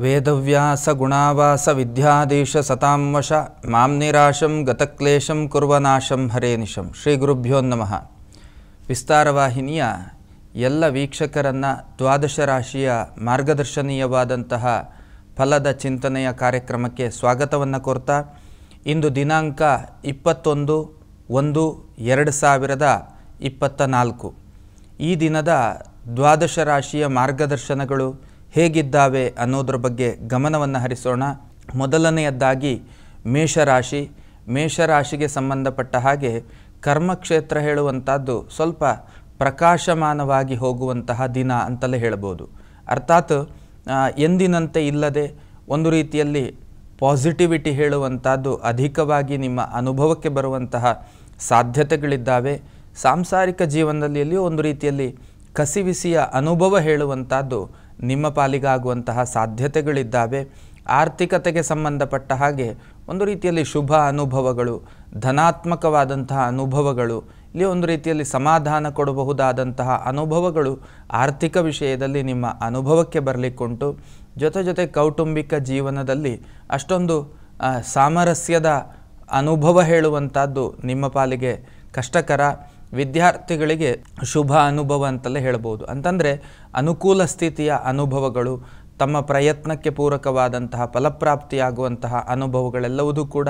ವೇದವ್ಯಾಸ ಗುಣಾವಾಸ ವಿದ್ಯಾಧೀಶ ಸತಾಂವಶ ಮಾಂ ನಿರಾಶಂ ಗತಕ್ಲೇಶಂ ಕುರ್ವನಾಶಂ ಹರೇ ನಿಶಂ. ಶ್ರೀ ಗುರುಭ್ಯೋ ನಮಃ. ವಿಸ್ತಾರವಾಹಿನಿಯ ಎಲ್ಲ ವೀಕ್ಷಕರನ್ನು ದ್ವಾದಶ ರಾಶಿಯ ಮಾರ್ಗದರ್ಶನೀಯವಾದಂತಹ ಫಲದ ಚಿಂತನೆಯ ಕಾರ್ಯಕ್ರಮಕ್ಕೆ ಸ್ವಾಗತವನ್ನು ಕೋರ್ತಾ, ಇಂದು ದಿನಾಂಕ 21/1/2024. ಈ ದಿನದ ದ್ವಾದಶ ರಾಶಿಯ ಮಾರ್ಗದರ್ಶನಗಳು ಹೇಗಿದ್ದಾವೆ ಅನ್ನೋದ್ರ ಬಗ್ಗೆ ಗಮನವನ್ನು ಹರಿಸೋಣ. ಮೊದಲನೆಯದ್ದಾಗಿ ಮೇಷರಾಶಿ. ಮೇಷರಾಶಿಗೆ ಸಂಬಂಧಪಟ್ಟ ಹಾಗೆ ಕರ್ಮಕ್ಷೇತ್ರ ಹೇಳುವಂಥದ್ದು ಸ್ವಲ್ಪ ಪ್ರಕಾಶಮಾನವಾಗಿ ಹೋಗುವಂತಹ ದಿನ ಅಂತಲೇ ಹೇಳ್ಬೋದು. ಅರ್ಥಾತ್ ಎಂದಿನಂತೆ ಇಲ್ಲದೆ ಒಂದು ರೀತಿಯಲ್ಲಿ ಪಾಸಿಟಿವಿಟಿ ಹೇಳುವಂಥದ್ದು ಅಧಿಕವಾಗಿ ನಿಮ್ಮ ಅನುಭವಕ್ಕೆ ಬರುವಂತಹ ಸಾಧ್ಯತೆಗಳಿದ್ದಾವೆ. ಸಾಂಸಾರಿಕ ಜೀವನದಲ್ಲಿ ಒಂದು ರೀತಿಯಲ್ಲಿ ಕಸಿವಿಸಿಯ ಅನುಭವ ಹೇಳುವಂಥದ್ದು ನಿಮ್ಮ ಪಾಲಿಗಾಗುವಂತಹ ಸಾಧ್ಯತೆಗಳಿದ್ದಾವೆ. ಆರ್ಥಿಕತೆಗೆ ಸಂಬಂಧಪಟ್ಟ ಹಾಗೆ ಒಂದು ರೀತಿಯಲ್ಲಿ ಶುಭ ಅನುಭವಗಳು, ಧನಾತ್ಮಕವಾದಂತಹ ಅನುಭವಗಳು, ಇಲ್ಲಿ ಒಂದು ರೀತಿಯಲ್ಲಿ ಸಮಾಧಾನ ಕೊಡಬಹುದಾದಂತಹ ಅನುಭವಗಳು ಆರ್ಥಿಕ ವಿಷಯದಲ್ಲಿ ನಿಮ್ಮ ಅನುಭವಕ್ಕೆ ಬರಲಿಕ್ಕುಂಟು. ಜೊತೆ ಕೌಟುಂಬಿಕ ಜೀವನದಲ್ಲಿ ಅಷ್ಟೊಂದು ಸಾಮರಸ್ಯದ ಅನುಭವ ಹೇಳುವಂಥದ್ದು ನಿಮ್ಮ ಪಾಲಿಗೆ ಕಷ್ಟಕರ. ವಿದ್ಯಾರ್ಥಿಗಳಿಗೆ ಶುಭ ಅನುಭವ ಅಂತಲೇ ಹೇಳ್ಬೋದು. ಅಂತಂದರೆ ಅನುಕೂಲ ಸ್ಥಿತಿಯ ಅನುಭವಗಳು, ತಮ್ಮ ಪ್ರಯತ್ನಕ್ಕೆ ಪೂರಕವಾದಂತಹ ಫಲಪ್ರಾಪ್ತಿಯಾಗುವಂತಹ ಅನುಭವಗಳೆಲ್ಲವೂ ಕೂಡ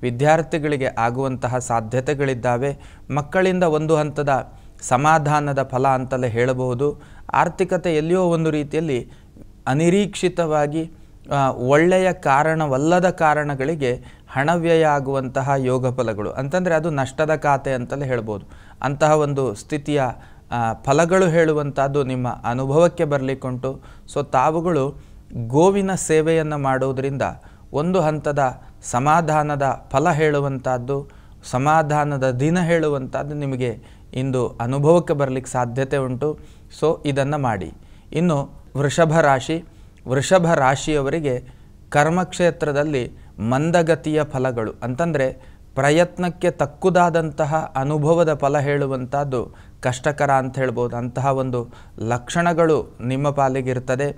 ವಿದ್ಯಾರ್ಥಿಗಳಿಗೆ ಆಗುವಂತಹ ಸಾಧ್ಯತೆಗಳಿದ್ದಾವೆ. ಮಕ್ಕಳಿಂದ ಒಂದು ಹಂತದ ಸಮಾಧಾನದ ಫಲ ಅಂತಲೇ ಹೇಳಬಹುದು. ಆರ್ಥಿಕತೆ ಎಲ್ಲಿಯೋ ಒಂದು ರೀತಿಯಲ್ಲಿ ಅನಿರೀಕ್ಷಿತವಾಗಿ ಒಳ್ಳೆಯ ಕಾರಣವಲ್ಲದ ಕಾರಣಗಳಿಗೆ ಹಣವ್ಯಯ ಆಗುವಂತಹ ಯೋಗ ಫಲಗಳು, ಅಂತಂದರೆ ಅದು ನಷ್ಟದ ಖಾತೆ ಅಂತಲೇ ಹೇಳ್ಬೋದು. ಅಂತಹ ಒಂದು ಸ್ಥಿತಿಯ ಫಲಗಳು ಹೇಳುವಂಥದ್ದು ನಿಮ್ಮ ಅನುಭವಕ್ಕೆ ಬರಲಿಕ್ಕುಂಟು. ಸೊ ತಾವುಗಳು ಗೋವಿನ ಸೇವೆಯನ್ನು ಮಾಡೋದರಿಂದ ಒಂದು ಹಂತದ ಸಮಾಧಾನದ ಫಲ ಹೇಳುವಂಥದ್ದು, ಸಮಾಧಾನದ ದಿನ ಹೇಳುವಂಥದ್ದು ನಿಮಗೆ ಇಂದು ಅನುಭವಕ್ಕೆ ಬರಲಿಕ್ಕೆ ಸಾಧ್ಯತೆ ಉಂಟು. ಸೊ ಇದನ್ನು ಮಾಡಿ. ಇನ್ನು ವೃಷಭ ರಾಶಿ. ವೃಷಭ ರಾಶಿಯವರಿಗೆ ಕರ್ಮಕ್ಷೇತ್ರದಲ್ಲಿ ಮಂದಗತಿಯ ಫಲಗಳು, ಅಂತಂದರೆ ಪ್ರಯತ್ನಕ್ಕೆ ತಕ್ಕುದಾದಂತಹ ಅನುಭವದ ಫಲ ಹೇಳುವಂಥದ್ದು ಕಷ್ಟಕರ ಅಂತ ಹೇಳ್ಬೋದು. ಅಂತಹ ಒಂದು ಲಕ್ಷಣಗಳು ನಿಮ್ಮ ಪಾಲಿಗಿರ್ತದೆ.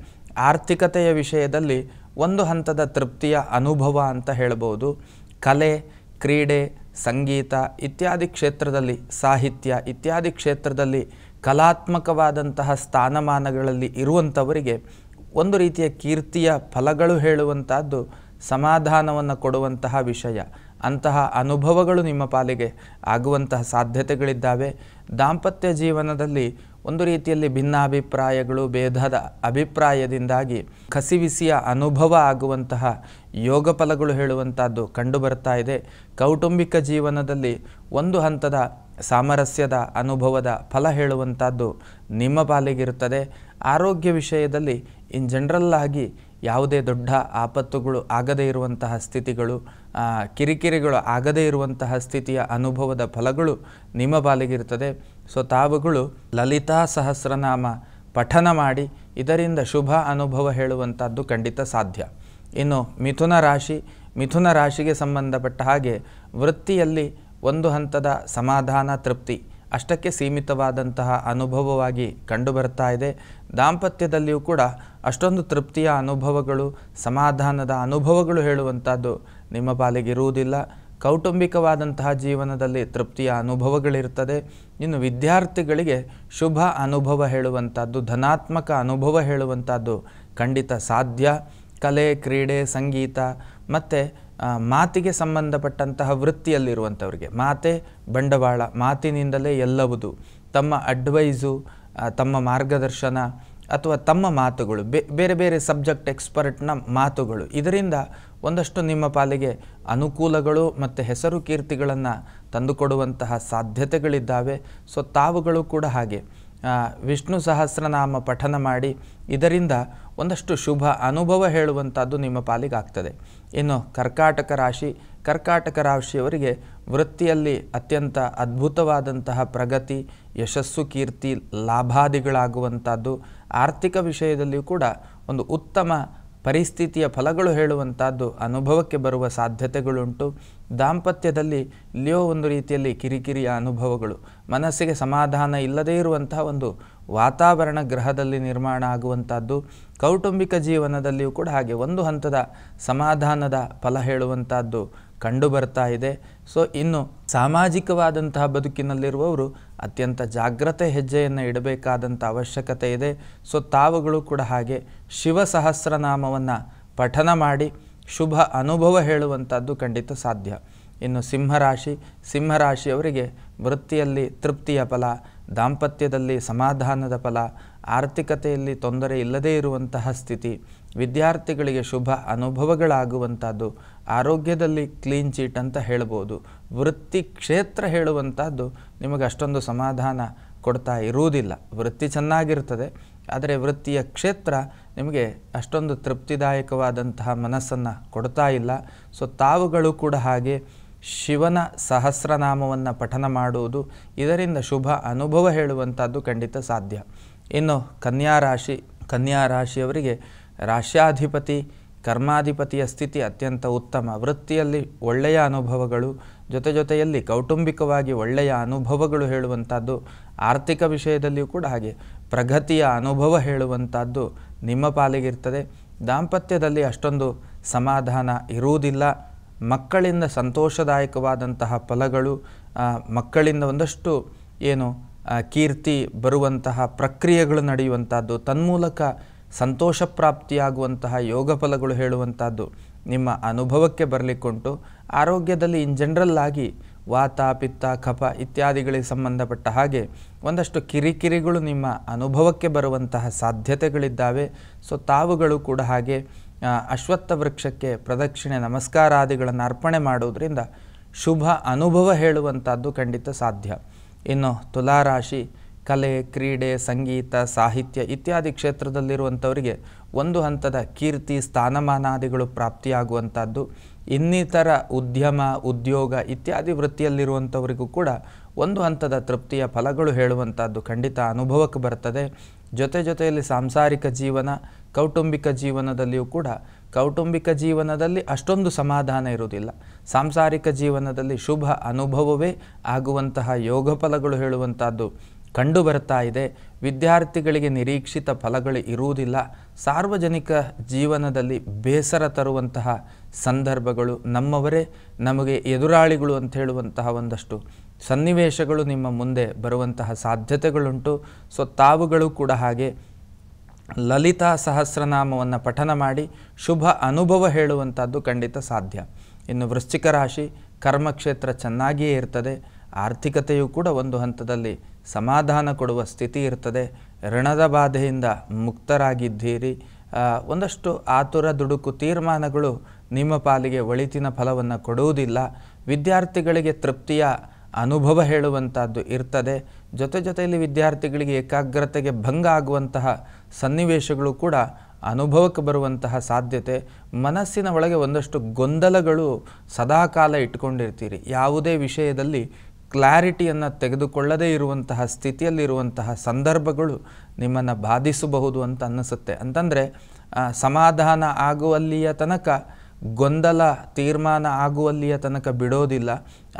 ಆರ್ಥಿಕತೆಯ ವಿಷಯದಲ್ಲಿ ಒಂದು ಹಂತದ ತೃಪ್ತಿಯ ಅನುಭವ ಅಂತ ಹೇಳ್ಬೋದು. ಕಲೆ, ಕ್ರೀಡೆ, ಸಂಗೀತ ಇತ್ಯಾದಿ ಕ್ಷೇತ್ರದಲ್ಲಿ, ಸಾಹಿತ್ಯ ಇತ್ಯಾದಿ ಕ್ಷೇತ್ರದಲ್ಲಿ ಕಲಾತ್ಮಕವಾದಂತಹ ಸ್ಥಾನಮಾನಗಳಲ್ಲಿ ಇರುವಂಥವರಿಗೆ ಒಂದು ರೀತಿಯ ಕೀರ್ತಿಯ ಫಲಗಳು ಹೇಳುವಂಥದ್ದು ಸಮಾಧಾನವನ್ನು ಕೊಡುವಂತಹ ವಿಷಯ. ಅಂತಹ ಅನುಭವಗಳು ನಿಮ್ಮ ಪಾಲಿಗೆ ಆಗುವಂತಹ ಸಾಧ್ಯತೆಗಳಿದ್ದಾವೆ. ದಾಂಪತ್ಯ ಜೀವನದಲ್ಲಿ ಒಂದು ರೀತಿಯಲ್ಲಿ ಭಿನ್ನಾಭಿಪ್ರಾಯಗಳು, ಭೇದದ ಅಭಿಪ್ರಾಯದಿಂದಾಗಿ ಕಸಿವಿಸಿಯ ಅನುಭವ ಆಗುವಂತಹ ಯೋಗ ಫಲಗಳು ಹೇಳುವಂಥದ್ದು ಕಂಡುಬರ್ತಾ ಇದೆ. ಕೌಟುಂಬಿಕ ಜೀವನದಲ್ಲಿ ಒಂದು ಹಂತದ ಸಾಮರಸ್ಯದ ಅನುಭವದ ಫಲ ಹೇಳುವಂಥದ್ದು ನಿಮ್ಮ ಪಾಲಿಗಿರುತ್ತದೆ. ಆರೋಗ್ಯ ವಿಷಯದಲ್ಲಿ ಇನ್ ಜನರಲ್ ಆಗಿ ಯಾವುದೇ ದೊಡ್ಡ ಆಪತ್ತುಗಳು ಆಗದೇ ಇರುವಂತಹ ಸ್ಥಿತಿಗಳು, ಕಿರಿಕಿರಿಗಳು ಆಗದೇ ಇರುವಂತಹ ಸ್ಥಿತಿಯ ಅನುಭವದ ಫಲಗಳು ನಿಮ್ಮ ಪಾಲಿಗಿರ್ತದೆ. ಸೊ ತಾವುಗಳು ಲಲಿತಾ ಸಹಸ್ರನಾಮ ಪಠನ ಮಾಡಿ ಇದರಿಂದ ಶುಭ ಅನುಭವ ಹೇಳುವಂಥದ್ದು ಖಂಡಿತ ಸಾಧ್ಯ. ಇನ್ನು ಮಿಥುನ ರಾಶಿ. ಮಿಥುನ ರಾಶಿಗೆ ಸಂಬಂಧಪಟ್ಟ ಹಾಗೆ ವೃತ್ತಿಯಲ್ಲಿ ಒಂದು ಹಂತದ ಸಮಾಧಾನ, ತೃಪ್ತಿ ಅಷ್ಟಕ್ಕೆ ಸೀಮಿತವಾದಂತಹ ಅನುಭವವಾಗಿ ಕಂಡುಬರ್ತಾ ಇದೆ. ದಾಂಪತ್ಯದಲ್ಲಿಯೂ ಕೂಡ ಅಷ್ಟೊಂದು ತೃಪ್ತಿಯ ಅನುಭವಗಳು, ಸಮಾಧಾನದ ಅನುಭವಗಳು ಹೇಳುವಂಥದ್ದು ನಿಮ್ಮ ಪಾಲಿಗಿರುವುದಿಲ್ಲ. ಕೌಟುಂಬಿಕವಾದಂತಹ ಜೀವನದಲ್ಲಿ ತೃಪ್ತಿಯ ಅನುಭವಗಳಿರ್ತದೆ. ಇನ್ನು ವಿದ್ಯಾರ್ಥಿಗಳಿಗೆ ಶುಭ ಅನುಭವ ಹೇಳುವಂಥದ್ದು, ಧನಾತ್ಮಕ ಅನುಭವ ಹೇಳುವಂಥದ್ದು ಖಂಡಿತ ಸಾಧ್ಯ. ಕಲೆ, ಕ್ರೀಡೆ, ಸಂಗೀತ ಮತ್ತು ಮಾತಿಗೆ ಸಂಬಂಧಪಟ್ಟಂತಹ ವೃತ್ತಿಯಲ್ಲಿರುವಂಥವ್ರಿಗೆ ಮಾತೇ ಬಂಡವಾಳ, ಮಾತಿನಿಂದಲೇ ಎಲ್ಲವುದು. ತಮ್ಮ ಅಡ್ವೈಸು, ತಮ್ಮ ಮಾರ್ಗದರ್ಶನ ಅಥವಾ ತಮ್ಮ ಮಾತುಗಳು, ಬೇರೆ ಬೇರೆ ಸಬ್ಜೆಕ್ಟ್ ಎಕ್ಸ್ಪರ್ಟ್ನ ಮಾತುಗಳು, ಇದರಿಂದ ಒಂದಷ್ಟು ನಿಮ್ಮ ಪಾಲಿಗೆ ಅನುಕೂಲಗಳು ಮತ್ತು ಹೆಸರು ಕೀರ್ತಿಗಳನ್ನು ತಂದುಕೊಡುವಂತಹ ಸಾಧ್ಯತೆಗಳಿದ್ದಾವೆ. ಸೊ ತಾವುಗಳು ಕೂಡ ಹಾಗೆ ವಿಷ್ಣು ಸಹಸ್ರನಾಮ ಪಠನ ಮಾಡಿ ಇದರಿಂದ ಒಂದಷ್ಟು ಶುಭ ಅನುಭವ ಹೇಳುವಂಥದ್ದು ನಿಮ್ಮ ಪಾಲಿಗಾಗ್ತದೆ. ಇನ್ನು ಕರ್ಕಾಟಕ ರಾಶಿ. ಕರ್ಕಾಟಕ ರಾಶಿಯವರಿಗೆ ವೃತ್ತಿಯಲ್ಲಿ ಅತ್ಯಂತ ಅದ್ಭುತವಾದಂತಹ ಪ್ರಗತಿ, ಯಶಸ್ಸು, ಕೀರ್ತಿ, ಲಾಭಾದಿಗಳಾಗುವಂಥದ್ದು. ಆರ್ಥಿಕ ವಿಷಯದಲ್ಲಿಯೂ ಕೂಡ ಒಂದು ಉತ್ತಮ ಪರಿಸ್ಥಿತಿಯ ಫಲಗಳು ಹೇಳುವಂಥದ್ದು ಅನುಭವಕ್ಕೆ ಬರುವ ಸಾಧ್ಯತೆಗಳುಂಟು. ದಾಂಪತ್ಯದಲ್ಲಿ ಇಲ್ಲಿಯೋ ಒಂದು ರೀತಿಯಲ್ಲಿ ಕಿರಿಕಿರಿಯ ಅನುಭವಗಳು, ಮನಸ್ಸಿಗೆ ಸಮಾಧಾನ ಇಲ್ಲದೇ ಇರುವಂತಹ ಒಂದು ವಾತಾವರಣ ಗ್ರಹದಲ್ಲಿ ನಿರ್ಮಾಣ ಆಗುವಂಥದ್ದು. ಕೌಟುಂಬಿಕ ಜೀವನದಲ್ಲಿಯೂ ಕೂಡ ಹಾಗೆ ಒಂದು ಹಂತದ ಸಮಾಧಾನದ ಫಲ ಹೇಳುವಂಥದ್ದು ಕಂಡು ಬರ್ತಾ ಇದೆ. ಸೊ ಇನ್ನು ಸಾಮಾಜಿಕವಾದಂತಹ ಬದುಕಿನಲ್ಲಿರುವವರು ಅತ್ಯಂತ ಜಾಗ್ರತೆ ಹೆಜ್ಜೆಯನ್ನು ಇಡಬೇಕಾದಂಥ ಅವಶ್ಯಕತೆ ಇದೆ. ಸೊ ತಾವುಗಳು ಕೂಡ ಹಾಗೆ ಶಿವ ಸಹಸ್ರನಾಮವನ್ನು ಪಠನ ಮಾಡಿ ಶುಭ ಅನುಭವ ಹೇಳುವಂಥದ್ದು ಖಂಡಿತ ಸಾಧ್ಯ. ಇನ್ನು ಸಿಂಹರಾಶಿಯವರಿಗೆ ವೃತ್ತಿಯಲ್ಲಿ ತೃಪ್ತಿಯ ಫಲ, ದಾಂಪತ್ಯದಲ್ಲಿ ಸಮಾಧಾನದ ಫಲ, ಆರ್ಥಿಕತೆಯಲ್ಲಿ ತೊಂದರೆ ಇಲ್ಲದೇ ಇರುವಂತಹ ಸ್ಥಿತಿ, ವಿದ್ಯಾರ್ಥಿಗಳಿಗೆ ಶುಭ ಅನುಭವಗಳಾಗುವಂಥದ್ದು, ಆರೋಗ್ಯದಲ್ಲಿ ಕ್ಲೀನ್ ಚೀಟ್ ಅಂತ ಹೇಳ್ಬೋದು. ವೃತ್ತಿ ಕ್ಷೇತ್ರ ಹೇಳುವಂಥದ್ದು ನಿಮಗೆ ಅಷ್ಟೊಂದು ಸಮಾಧಾನ ಕೊಡ್ತಾ ಇರುವುದಿಲ್ಲ. ವೃತ್ತಿ ಚೆನ್ನಾಗಿರ್ತದೆ, ಆದರೆ ವೃತ್ತಿಯ ಕ್ಷೇತ್ರ ನಿಮಗೆ ಅಷ್ಟೊಂದು ತೃಪ್ತಿದಾಯಕವಾದಂತಹ ಮನಸ್ಸನ್ನು ಕೊಡ್ತಾ ಇಲ್ಲ. ಸೊ ತಾವುಗಳು ಕೂಡ ಹಾಗೆ ಶಿವನ ಸಹಸ್ರನಾಮವನ್ನು ಪಠನ ಮಾಡುವುದು, ಇದರಿಂದ ಶುಭ ಅನುಭವ ಹೇಳುವಂಥದ್ದು ಖಂಡಿತ ಸಾಧ್ಯ. ಇನ್ನು ಕನ್ಯಾ ರಾಶಿಯವರಿಗೆ ರಾಶ್ಯಾಧಿಪತಿ ಕರ್ಮಾಧಿಪತಿಯ ಸ್ಥಿತಿ ಅತ್ಯಂತ ಉತ್ತಮ. ವೃತ್ತಿಯಲ್ಲಿ ಒಳ್ಳೆಯ ಅನುಭವಗಳು, ಜೊತೆಯಲ್ಲಿ ಕೌಟುಂಬಿಕವಾಗಿ ಒಳ್ಳೆಯ ಅನುಭವಗಳು ಹೇಳುವಂಥದ್ದು, ಆರ್ಥಿಕ ವಿಷಯದಲ್ಲಿಯೂ ಕೂಡ ಹಾಗೆ ಪ್ರಗತಿಯ ಅನುಭವ ಹೇಳುವಂಥದ್ದು ನಿಮ್ಮ ಪಾಲಿಗಿರ್ತದೆ. ದಾಂಪತ್ಯದಲ್ಲಿ ಅಷ್ಟೊಂದು ಸಮಾಧಾನ ಇರುವುದಿಲ್ಲ. ಮಕ್ಕಳಿಂದ ಸಂತೋಷದಾಯಕವಾದಂತಹ ಫಲಗಳು, ಮಕ್ಕಳಿಂದ ಒಂದಷ್ಟು ಕೀರ್ತಿ ಬರುವಂತಹ ಪ್ರಕ್ರಿಯೆಗಳು ನಡೆಯುವಂಥದ್ದು, ತನ್ಮೂಲಕ ಸಂತೋಷ ಪ್ರಾಪ್ತಿಯಾಗುವಂತಹ ಯೋಗ ಫಲಗಳು ಹೇಳುವಂಥದ್ದು ನಿಮ್ಮ ಅನುಭವಕ್ಕೆ ಬರಲಿಕ್ಕುಂಟು. ಆರೋಗ್ಯದಲ್ಲಿ ಇನ್ ಜನರಲ್ ಆಗಿ ವಾತ ಪಿತ್ತ ಕಫ ಇತ್ಯಾದಿಗಳಿಗೆ ಸಂಬಂಧಪಟ್ಟ ಹಾಗೆ ಒಂದಷ್ಟು ಕಿರಿಕಿರಿಗಳು ನಿಮ್ಮ ಅನುಭವಕ್ಕೆ ಬರುವಂತಹ ಸಾಧ್ಯತೆಗಳಿದ್ದಾವೆ. ಸೊ ತಾವುಗಳು ಕೂಡ ಹಾಗೆ ಅಶ್ವತ್ಥ ವೃಕ್ಷಕ್ಕೆ ಪ್ರದಕ್ಷಿಣೆ ನಮಸ್ಕಾರಾದಿಗಳನ್ನು ಅರ್ಪಣೆ ಮಾಡುವುದರಿಂದ ಶುಭ ಅನುಭವ ಹೇಳುವಂಥದ್ದು ಖಂಡಿತ ಸಾಧ್ಯ. ಇನ್ನು ತುಲಾರಾಶಿ ಕಲೆ, ಕ್ರೀಡೆ, ಸಂಗೀತ, ಸಾಹಿತ್ಯ ಇತ್ಯಾದಿ ಕ್ಷೇತ್ರದಲ್ಲಿರುವಂಥವರಿಗೆ ಒಂದು ಹಂತದ ಕೀರ್ತಿ, ಸ್ಥಾನಮಾನಾದಿಗಳು ಪ್ರಾಪ್ತಿಯಾಗುವಂಥದ್ದು. ಇನ್ನಿತರ ಉದ್ಯಮ, ಉದ್ಯೋಗ ಇತ್ಯಾದಿ ವೃತ್ತಿಯಲ್ಲಿರುವಂಥವರಿಗೂ ಕೂಡ ಒಂದು ಹಂತದ ತೃಪ್ತಿಯ ಫಲಗಳು ಹೇಳುವಂಥದ್ದು ಖಂಡಿತ ಅನುಭವಕ್ಕೆ ಬರ್ತದೆ. ಜೊತೆಯಲ್ಲಿ ಸಾಂಸಾರಿಕ ಜೀವನ, ಕೌಟುಂಬಿಕ ಜೀವನದಲ್ಲಿಯೂ ಕೂಡ ಕೌಟುಂಬಿಕ ಜೀವನದಲ್ಲಿ ಅಷ್ಟೊಂದು ಸಮಾಧಾನ ಇರುವುದಿಲ್ಲ. ಸಾಂಸಾರಿಕ ಜೀವನದಲ್ಲಿ ಶುಭ ಅನುಭವವೇ ಆಗುವಂತಹ ಯೋಗ ಫಲಗಳು ಹೇಳುವಂಥದ್ದು ಕಂಡು ಬರ್ತಾ ಇದೆ. ವಿದ್ಯಾರ್ಥಿಗಳಿಗೆ ನಿರೀಕ್ಷಿತ ಫಲಗಳು ಇರುವುದಿಲ್ಲ. ಸಾರ್ವಜನಿಕ ಜೀವನದಲ್ಲಿ ಬೇಸರ ತರುವಂತಹ ಸಂದರ್ಭಗಳು, ನಮ್ಮವರೇ ನಮಗೆ ಎದುರಾಳಿಗಳು ಅಂತ ಹೇಳುವಂತಹ ಒಂದಷ್ಟು ಸನ್ನಿವೇಶಗಳು ನಿಮ್ಮ ಮುಂದೆ ಬರುವಂತಹ ಸಾಧ್ಯತೆಗಳುಂಟು. ಸೊ ತಾವುಗಳು ಕೂಡ ಹಾಗೆ ಲಲಿತಾ ಸಹಸ್ರನಾಮವನ್ನು ಪಠನ ಮಾಡಿ ಶುಭ ಅನುಭವ ಹೇಳುವಂಥದ್ದು ಖಂಡಿತ ಸಾಧ್ಯ. ಇನ್ನು ವೃಶ್ಚಿಕ ರಾಶಿ ಕರ್ಮಕ್ಷೇತ್ರ ಚೆನ್ನಾಗಿಯೇ ಇರ್ತದೆ. ಆರ್ಥಿಕತೆಯೂ ಕೂಡ ಒಂದು ಹಂತದಲ್ಲಿ ಸಮಾಧಾನ ಕೊಡುವ ಸ್ಥಿತಿ ಇರ್ತದೆ. ಋಣದ ಬಾಧೆಯಿಂದ ಮುಕ್ತರಾಗಿದ್ದೀರಿ. ಒಂದಷ್ಟು ಆತುರ ದುಡುಕು ತೀರ್ಮಾನಗಳು ನಿಮ್ಮ ಪಾಲಿಗೆ ಒಳಿತಿನ ಫಲವನ್ನು ಕೊಡುವುದಿಲ್ಲ. ವಿದ್ಯಾರ್ಥಿಗಳಿಗೆ ತೃಪ್ತಿಯ ಅನುಭವ ಹೇಳುವಂಥದ್ದು ಇರ್ತದೆ. ಜೊತೆಯಲ್ಲಿ ವಿದ್ಯಾರ್ಥಿಗಳಿಗೆ ಏಕಾಗ್ರತೆಗೆ ಭಂಗ ಆಗುವಂತಹ ಸನ್ನಿವೇಶಗಳು ಕೂಡ ಅನುಭವಕ್ಕೆ ಬರುವಂತಹ ಸಾಧ್ಯತೆ. ಮನಸ್ಸಿನ ಒಳಗೆ ಒಂದಷ್ಟು ಗೊಂದಲಗಳು ಸದಾಕಾಲ ಇಟ್ಕೊಂಡಿರ್ತೀರಿ. ಯಾವುದೇ ವಿಷಯದಲ್ಲಿ ಕ್ಲಾರಿಟಿಯನ್ನು ತೆಗೆದುಕೊಳ್ಳದೇ ಇರುವಂತಹ ಸ್ಥಿತಿಯಲ್ಲಿರುವಂತಹ ಸಂದರ್ಭಗಳು ನಿಮ್ಮನ್ನು ಬಾಧಿಸಬಹುದು ಅಂತ ಅನ್ನಿಸುತ್ತೆ. ಅಂತಂದರೆ ಸಮಾಧಾನ ಆಗುವಲ್ಲಿಯ ತನಕ ಗೊಂದಲ ತೀರ್ಮಾನ ಆಗುವಲ್ಲಿಯ ತನಕ ಬಿಡೋದಿಲ್ಲ.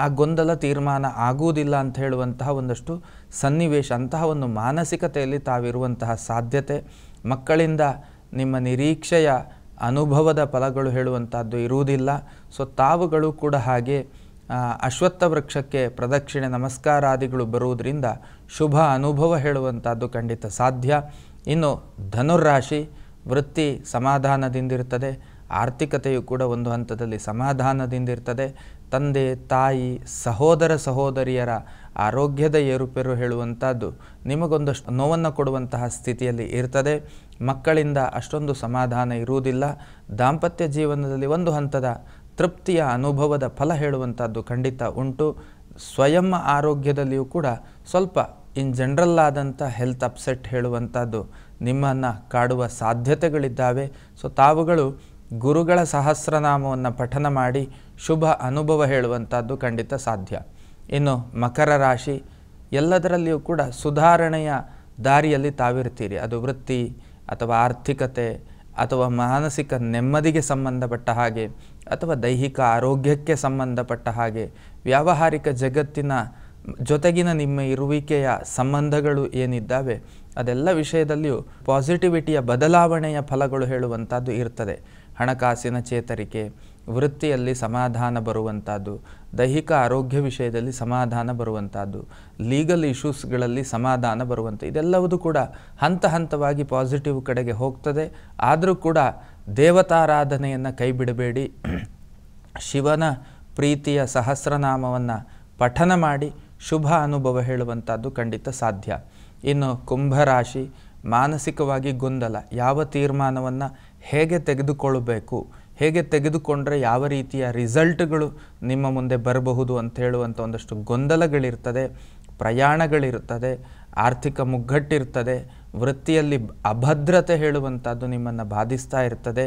ಆ ಗೊಂದಲ ತೀರ್ಮಾನ ಆಗುವುದಿಲ್ಲ ಅಂತ ಹೇಳುವಂತಹ ಒಂದಷ್ಟು ಸನ್ನಿವೇಶ, ಅಂತಹ ಒಂದು ಮಾನಸಿಕತೆಯಲ್ಲಿ ತಾವಿರುವಂತಹ ಸಾಧ್ಯತೆ. ಮಕ್ಕಳಿಂದ ನಿಮ್ಮ ನಿರೀಕ್ಷೆಯ ಅನುಭವದ ಫಲಗಳು ಹೇಳುವಂಥದ್ದು ಇರುವುದಿಲ್ಲ. ಸೊ ತಾವುಗಳು ಕೂಡ ಹಾಗೆ ಅಶ್ವತ್ಥ ವೃಕ್ಷಕ್ಕೆ ಪ್ರದಕ್ಷಿಣೆ ನಮಸ್ಕಾರಾದಿಗಳು ಬರುವುದರಿಂದ ಶುಭ ಅನುಭವ ಹೇಳುವಂಥದ್ದು ಖಂಡಿತ ಸಾಧ್ಯ. ಇನ್ನು ಧನುರ್ರಾಶಿ ವೃತ್ತಿ ಸಮಾಧಾನದಿಂದಿರ್ತದೆ. ಆರ್ಥಿಕತೆಯು ಕೂಡ ಒಂದು ಹಂತದಲ್ಲಿ ಸಮಾಧಾನದಿಂದಿರ್ತದೆ. ತಂದೆ ತಾಯಿ ಸಹೋದರ ಸಹೋದರಿಯರ ಆರೋಗ್ಯದ ಏರುಪೇರು ಹೇಳುವಂಥದ್ದು ನಿಮಗೊಂದಷ್ಟು ನೋವನ್ನು ಕೊಡುವಂತಹ ಸ್ಥಿತಿಯಲ್ಲಿ ಇರ್ತದೆ. ಮಕ್ಕಳಿಂದ ಅಷ್ಟೊಂದು ಸಮಾಧಾನ ಇರುವುದಿಲ್ಲ. ದಾಂಪತ್ಯ ಜೀವನದಲ್ಲಿ ಒಂದು ಹಂತದ ತೃಪ್ತಿಯ ಅನುಭವದ ಫಲ ಹೇಳುವಂಥದ್ದು ಖಂಡಿತ ಉಂಟು. ಸ್ವಯಂ ಆರೋಗ್ಯದಲ್ಲಿಯೂ ಕೂಡ ಸ್ವಲ್ಪ ಇನ್ ಜನರಲ್ ಆದಂಥ ಹೆಲ್ತ್ ಅಪ್ಸೆಟ್ ಹೇಳುವಂಥದ್ದು ನಿಮ್ಮನ್ನು ಕಾಡುವ ಸಾಧ್ಯತೆಗಳಿದ್ದಾವೆ. ಸೊ ತಾವುಗಳು ಗುರುಗಳ ಸಹಸ್ರನಾಮವನ್ನು ಪಠನ ಮಾಡಿ ಶುಭ ಅನುಭವ ಹೇಳುವಂಥದ್ದು ಖಂಡಿತ ಸಾಧ್ಯ. ಇನ್ನು ಮಕರ ರಾಶಿ ಎಲ್ಲದರಲ್ಲಿಯೂ ಕೂಡ ಸುಧಾರಣೆಯ ದಾರಿಯಲ್ಲಿ ತಾವಿರ್ತೀರಿ. ಅದು ವೃತ್ತಿ ಅಥವಾ ಆರ್ಥಿಕತೆ ಅಥವಾ ಮಾನಸಿಕ ನೆಮ್ಮದಿಗೆ ಸಂಬಂಧಪಟ್ಟ ಹಾಗೆ ಅಥವಾ ದೈಹಿಕ ಆರೋಗ್ಯಕ್ಕೆ ಸಂಬಂಧಪಟ್ಟ ಹಾಗೆ ವ್ಯಾವಹಾರಿಕ ಜಗತ್ತಿನ ಜೊತೆಗಿನ ನಿಮ್ಮ ಇರುವಿಕೆಯ ಸಂಬಂಧಗಳು ಏನಿದ್ದಾವೆ ಅದೆಲ್ಲ ವಿಷಯದಲ್ಲಿಯೂ ಪಾಸಿಟಿವಿಟಿಯ ಬದಲಾವಣೆಯ ಫಲಗಳು ಹೇಳುವಂಥದ್ದು ಇರ್ತದೆ. ಹಣಕಾಸಿನ ಚೇತರಿಕೆ, ವೃತ್ತಿಯಲ್ಲಿ ಸಮಾಧಾನ ಬರುವಂಥದ್ದು, ದೈಹಿಕ ಆರೋಗ್ಯ ವಿಷಯದಲ್ಲಿ ಸಮಾಧಾನ ಬರುವಂಥದ್ದು, ಲೀಗಲ್ ಇಶ್ಯೂಸ್ಗಳಲ್ಲಿ ಸಮಾಧಾನ ಬರುವಂಥ ಇದೆಲ್ಲವೂ ಕೂಡ ಹಂತ ಹಂತವಾಗಿ ಪಾಸಿಟಿವ್ ಕಡೆಗೆ ಹೋಗ್ತದೆ. ಆದರೂ ಕೂಡ ದೇವತಾರಾಧನೆಯನ್ನು ಕೈ ಬಿಡಬೇಡಿ. ಶಿವನ ಪ್ರೀತಿಯ ಸಹಸ್ರನಾಮವನ್ನು ಪಠನ ಮಾಡಿ ಶುಭ ಅನುಭವ ಹೇಳುವಂಥದ್ದು ಖಂಡಿತ ಸಾಧ್ಯ. ಇನ್ನು ಕುಂಭರಾಶಿ, ಮಾನಸಿಕವಾಗಿ ಗೊಂದಲ, ಯಾವ ತೀರ್ಮಾನವನ್ನು ಹೇಗೆ ತೆಗೆದುಕೊಳ್ಳಬೇಕು, ಹೇಗೆ ತೆಗೆದುಕೊಂಡ್ರೆ ಯಾವ ರೀತಿಯ ರಿಸಲ್ಟ್ಗಳು ನಿಮ್ಮ ಮುಂದೆ ಬರಬಹುದು ಅಂತ ಹೇಳುವಂಥ ಒಂದಷ್ಟು ಗೊಂದಲಗಳಿರ್ತದೆ, ಪ್ರಯಾಣಗಳಿರ್ತದೆ, ಆರ್ಥಿಕ ಮುಗ್ಗಟ್ಟಿರ್ತದೆ, ವೃತ್ತಿಯಲ್ಲಿ ಅಭದ್ರತೆ ಹೇಳುವಂಥದ್ದು ನಿಮ್ಮನ್ನು ಬಾಧಿಸ್ತಾ ಇರ್ತದೆ,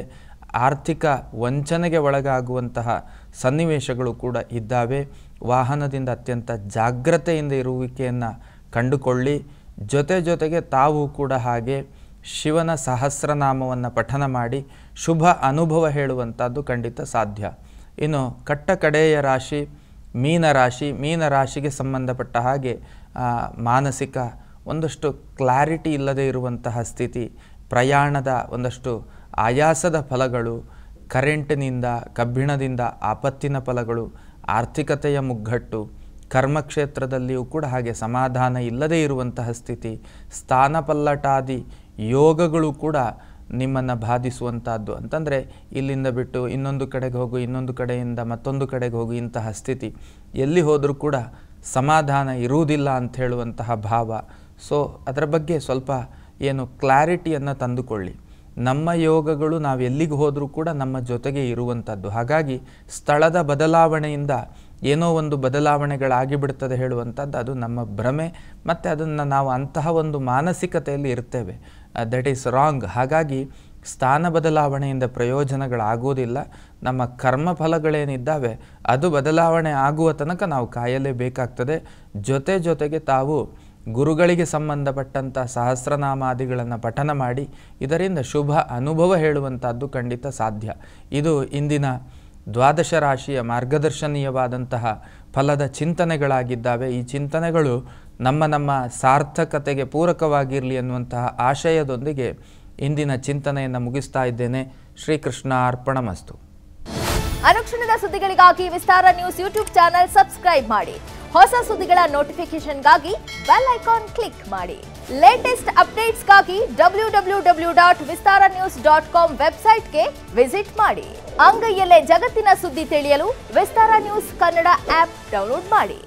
ಆರ್ಥಿಕ ವಂಚನೆಗೆ ಒಳಗಾಗುವಂತಹ ಸನ್ನಿವೇಶಗಳು ಕೂಡ ಇದ್ದಾವೆ. ವಾಹನದಿಂದ ಅತ್ಯಂತ ಜಾಗ್ರತೆಯಿಂದ ಇರುವಿಕೆಯನ್ನು ಕಂಡುಕೊಳ್ಳಿ. ಜೊತೆಗೆ ತಾವು ಕೂಡ ಹಾಗೆ ಶಿವನ ಸಹಸ್ರನಾಮವನ್ನು ಪಠನ ಮಾಡಿ ಶುಭ ಅನುಭವ ಹೇಳುವಂಥದ್ದು ಖಂಡಿತ ಸಾಧ್ಯ. ಇನ್ನು ಕಡೆಯ ರಾಶಿ ಮೀನರಾಶಿ. ಮೀನರಾಶಿಗೆ ಸಂಬಂಧಪಟ್ಟ ಹಾಗೆ ಮಾನಸಿಕ ಒಂದಷ್ಟು ಕ್ಲಾರಿಟಿ ಇಲ್ಲದೆ ಇರುವಂತಹ ಸ್ಥಿತಿ, ಪ್ರಯಾಣದ ಒಂದಷ್ಟು ಆಯಾಸದ ಫಲಗಳು, ಕರೆಂಟಿನಿಂದ ಕಬ್ಬಿಣದಿಂದ ಆಪತ್ತಿನ ಫಲಗಳು, ಆರ್ಥಿಕತೆಯ ಮುಗ್ಗಟ್ಟು, ಕರ್ಮಕ್ಷೇತ್ರದಲ್ಲಿಯೂ ಕೂಡ ಹಾಗೆ ಸಮಾಧಾನ ಇಲ್ಲದೇ ಇರುವಂತಹ ಸ್ಥಿತಿ, ಸ್ಥಾನಪಲ್ಲಟಾದಿ ಯೋಗಗಳು ಕೂಡ ನಿಮ್ಮನ್ನು ಬಾಧಿಸುವಂಥದ್ದು. ಅಂತಂದರೆ ಇಲ್ಲಿಂದ ಬಿಟ್ಟು ಇನ್ನೊಂದು ಕಡೆಗೆ ಹೋಗು, ಇನ್ನೊಂದು ಕಡೆಯಿಂದ ಮತ್ತೊಂದು ಕಡೆಗೆ ಹೋಗು, ಇಂತಹ ಸ್ಥಿತಿ, ಎಲ್ಲಿ ಹೋದರೂ ಕೂಡ ಸಮಾಧಾನ ಇರುವುದಿಲ್ಲ ಅಂತ ಹೇಳುವಂತಹ ಭಾವ. ಸೊ ಅದರ ಬಗ್ಗೆ ಸ್ವಲ್ಪ ಏನು ಕ್ಲಾರಿಟಿಯನ್ನು ತಂದುಕೊಳ್ಳಿ. ನಮ್ಮ ಯೋಗಗಳು ನಾವು ಎಲ್ಲಿಗೆ ಹೋದರೂ ಕೂಡ ನಮ್ಮ ಜೊತೆಗೆ ಇರುವಂಥದ್ದು. ಹಾಗಾಗಿ ಸ್ಥಳದ ಬದಲಾವಣೆಯಿಂದ ಏನೋ ಒಂದು ಬದಲಾವಣೆಗಳಾಗಿ ಬಿಡ್ತದೆ ಹೇಳುವಂಥದ್ದು ಅದು ನಮ್ಮ ಭ್ರಮೆ, ಮತ್ತು ಅದನ್ನು ನಾವು ಅಂತಹ ಒಂದು ಮಾನಸಿಕತೆಯಲ್ಲಿ ಇರ್ತೇವೆ. That is wrong. ಹಾಗಾಗಿ ಸ್ಥಾನ ಬದಲಾವಣೆಯಿಂದ ಪ್ರಯೋಜನಗಳಾಗುವುದಿಲ್ಲ. ನಮ್ಮ ಕರ್ಮಫಲಗಳೇನಿದ್ದಾವೆ ಅದು ಬದಲಾವಣೆ ಆಗುವ ತನಕ ನಾವು ಕಾಯಲೇಬೇಕಾಗ್ತದೆ. ಜೊತೆಗೆ ತಾವು ಗುರುಗಳಿಗೆ ಸಂಬಂಧಪಟ್ಟಂಥ ಸಹಸ್ರನಾಮಾದಿಗಳನ್ನು ಪಠನ ಮಾಡಿ ಇದರಿಂದ ಶುಭ ಅನುಭವ ಹೇಳುವಂಥದ್ದು ಖಂಡಿತ ಸಾಧ್ಯ. ಇದು ಇಂದಿನ ದ್ವಾದಶ ರಾಶಿಯ ಮಾರ್ಗದರ್ಶನೀಯವಾದಂತಹ ಫಲದ ಚಿಂತನೆಗಳಾಗಿದ್ದಾವೆ. ಈ ಚಿಂತನೆಗಳು ನಮ್ಮ ಸಾರ್ಥಕತೆಗೆ ಪೂರಕವಾಗಿರಲಿ ಅನ್ನುವಂತಹ ಆಶಯದೊಂದಿಗೆ ಇಂದಿನ ಚಿಂತನೆಯನ್ನು ಮುಗಿಸ್ತಾ ಇದ್ದೇನೆ. ಶ್ರೀಕೃಷ್ಣ ಅರ್ಪಣಮಸ್ತು. ಅನುಕ್ಷಣದ ಸುದ್ದಿಗಳಿಗಾಗಿ ವಿಸ್ತಾರ ನ್ಯೂಸ್ ಯೂಟ್ಯೂಬ್ ಚಾನೆಲ್ ಸಬ್ಸ್ಕ್ರೈಬ್ ಮಾಡಿ. ಹೊಸ ಸುದ್ದಿಗಳ ನೋಟಿಫಿಕೇಶನ್ಗಾಗಿ ಬೆಲ್ ಐಕಾನ್ ಕ್ಲಿಕ್ ಮಾಡಿ. ಲೇಟೆಸ್ಟ್ ಅಪ್ಡೇಟ್ಸ್ಗಾಗಿ www.vistaranews.com ವೆಬ್ಸೈಟ್ಗೆ ವಿಸಿಟ್ ಮಾಡಿ. ಅಂಗೈಯಲ್ಲೇ ಜಗತ್ತಿನ ಸುದ್ದಿ ತಿಳಿಯಲು ವಿಸ್ತಾರ ನ್ಯೂಸ್ ಕನ್ನಡ ಆಪ್ ಡೌನ್ಲೋಡ್ ಮಾಡಿ.